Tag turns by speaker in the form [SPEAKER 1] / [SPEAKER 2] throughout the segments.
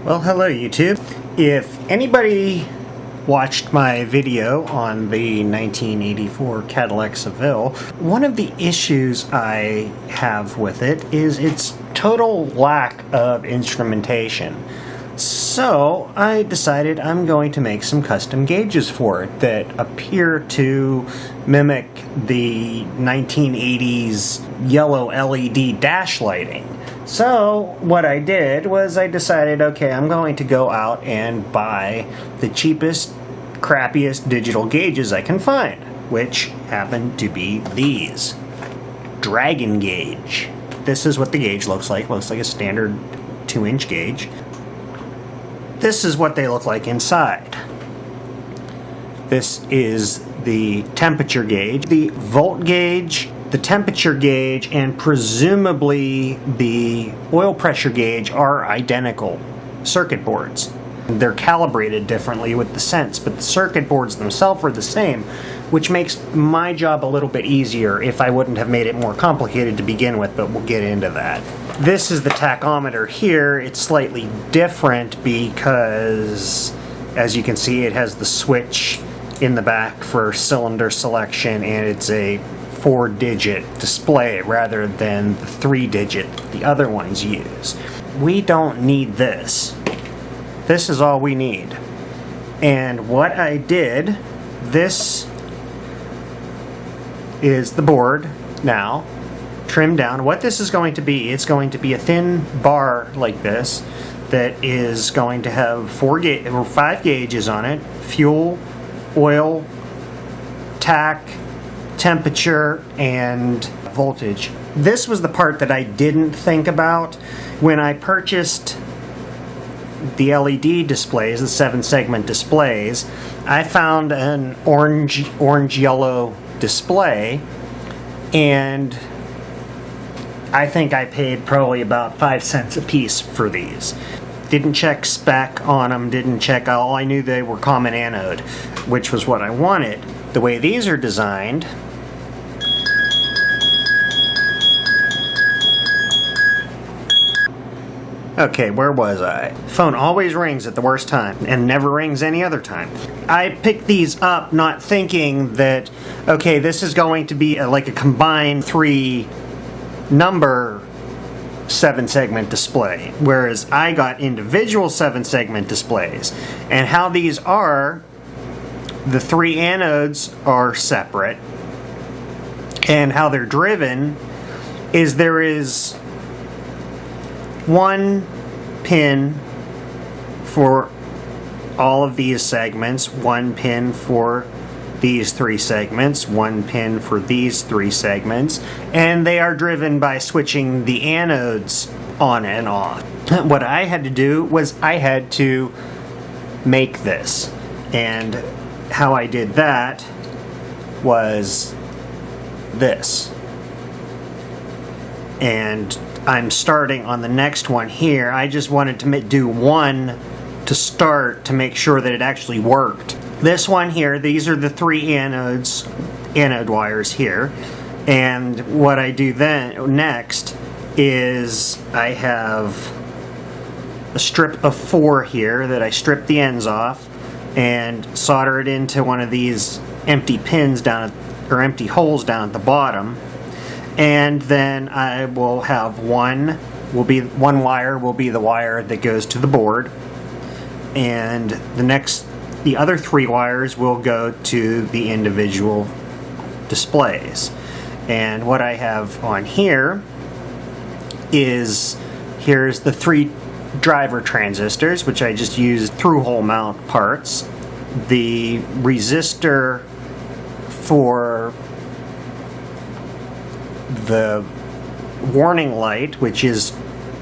[SPEAKER 1] Well, hello YouTube. If anybody watched my video on the 1984 Cadillac Seville, one of the issues I have with it is its total lack of instrumentation. So I decided I'm going to make some custom gauges for it that appear to mimic the 1980s yellow LED dash lighting. So what I did was I decided, okay, I'm going to go out and buy the cheapest, crappiest digital gauges I can find, which happen to be these. Dragon gauge. This is what the gauge looks like. Looks like a standard 2-inch gauge. This is what they look like inside. This is the temperature gauge, the volt gauge, the temperature gauge, and presumably the oil pressure gauge are identical circuit boards. They're calibrated differently with the sense, but the circuit boards themselves are the same, which makes my job a little bit easier if I wouldn't have made it more complicated to begin with, but we'll get into that. This is the tachometer here. It's slightly different because, as you can see, it has the switch in the back for cylinder selection, and it's a 4-digit display rather than the 3-digit the other ones use. We don't need this. This is all we need. And what I did, this is the board now, trimmed down. What this is going to be, it's going to be a thin bar like this that is going to have 5 gauges on it: fuel, oil, tack, temperature, and voltage. This was the part that I didn't think about when I purchased the LED displays, the 7-segment displays. I found an orange-yellow display, and I think I paid probably about 5 cents a piece for these. Didn't check spec on them, didn't check, all I knew they were common anode, which was what I wanted. The way these are designed, okay, where was I? Phone always rings at the worst time and never rings any other time. I picked these up not thinking that, okay, this is going to be like a combined 3-number 7-segment display, whereas I got individual 7-segment displays. And how these are, the 3 anodes are separate, and how they're driven is there is 1 pin for all of these segments, 1 pin for these 3 segments, 1 pin for these 3 segments, and they are driven by switching the anodes on and off. What I had to do was I had to make this, and how I did that was this. And I'm starting on the next one here. I just wanted to do one to start to make sure that it actually worked. This one here, these are the 3 anode wires here. And what I do then next is I have a strip of 4 here that I strip the ends off and solder it into one of these empty pins down at, or empty holes down at the bottom. And then I will have one wire will be the wire that goes to the board, and the other 3 wires will go to the individual displays. And what I have on here is, here's the 3 driver transistors, which I just used through-hole mount parts, the resistor for the warning light, which is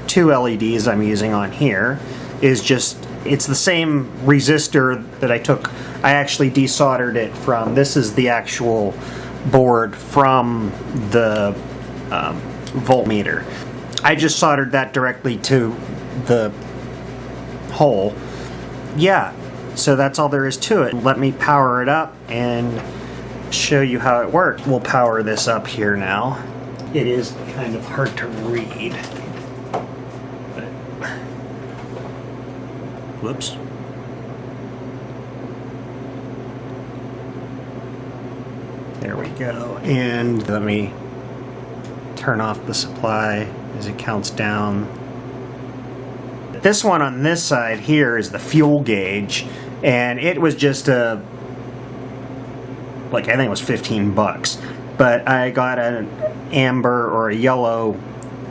[SPEAKER 1] 2 LEDs I'm using on here, is just, it's the same resistor that I actually desoldered it from. This is the actual board from the voltmeter. I just soldered that directly to the hole. Yeah, so that's all there is to it. Let me power it up and show you how it works. We'll power this up here now. It is kind of hard to read. Whoops. There we go. And let me turn off the supply as it counts down. This one on this side here is the fuel gauge, and it was just a, like, I think it was 15 bucks. But I got an amber or a yellow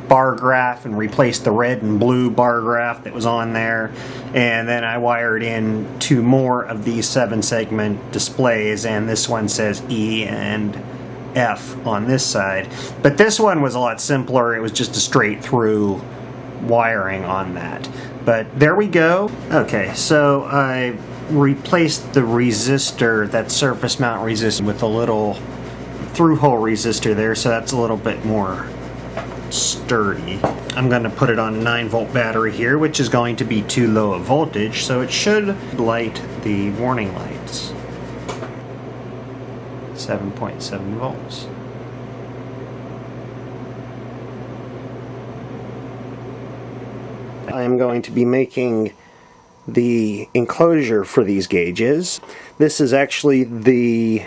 [SPEAKER 1] bar graph and replaced the red and blue bar graph that was on there, and then I wired in 2 more of these 7-segment displays, and this one says E and F on this side. But this one was a lot simpler. It was just a straight through wiring on that. But there we go. Okay, so I replaced the resistor, that surface mount resistor, with a little through hole resistor there, so that's a little bit more sturdy. I'm going to put it on a 9-volt battery here, which is going to be too low a voltage, so it should light the warning lights. 7.7 volts. I'm going to be making the enclosure for these gauges. This is actually the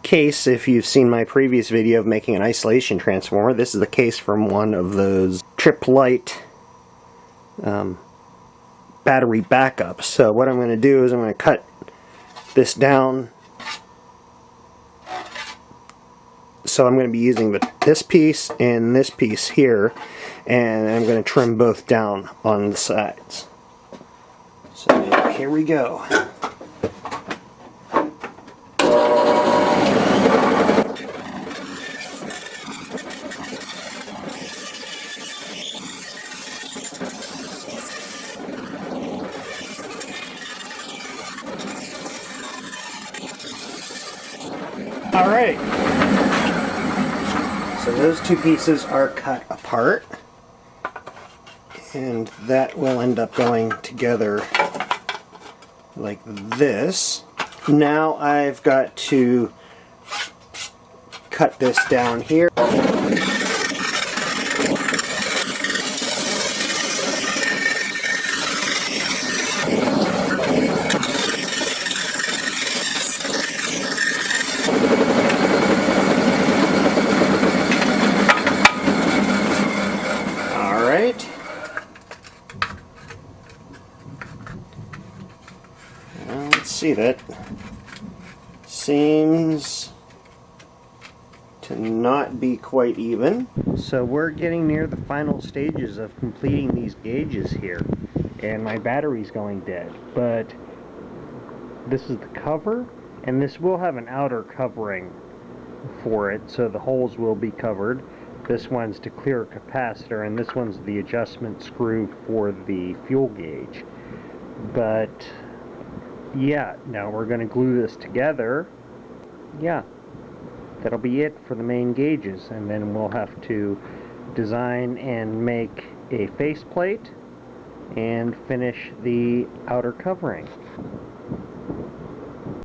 [SPEAKER 1] case, if you've seen my previous video of making an isolation transformer. This is the case from one of those trip light battery backups. So what I'm going to do is I'm going to cut this down. So I'm going to be using this piece and this piece here, and I'm going to trim both down on the sides. So here we go. Alright, so those 2 pieces are cut apart, and that will end up going together like this. Now I've got to cut this down here. Let's see, that seems to not be quite even. So we're getting near the final stages of completing these gauges here, and my battery's going dead. But this is the cover, and this will have an outer covering for it, so the holes will be covered. This one's to clear a capacitor, and this one's the adjustment screw for the fuel gauge. But yeah, now we're going to glue this together. Yeah, that'll be it for the main gauges, and then we'll have to design and make a faceplate and finish the outer covering.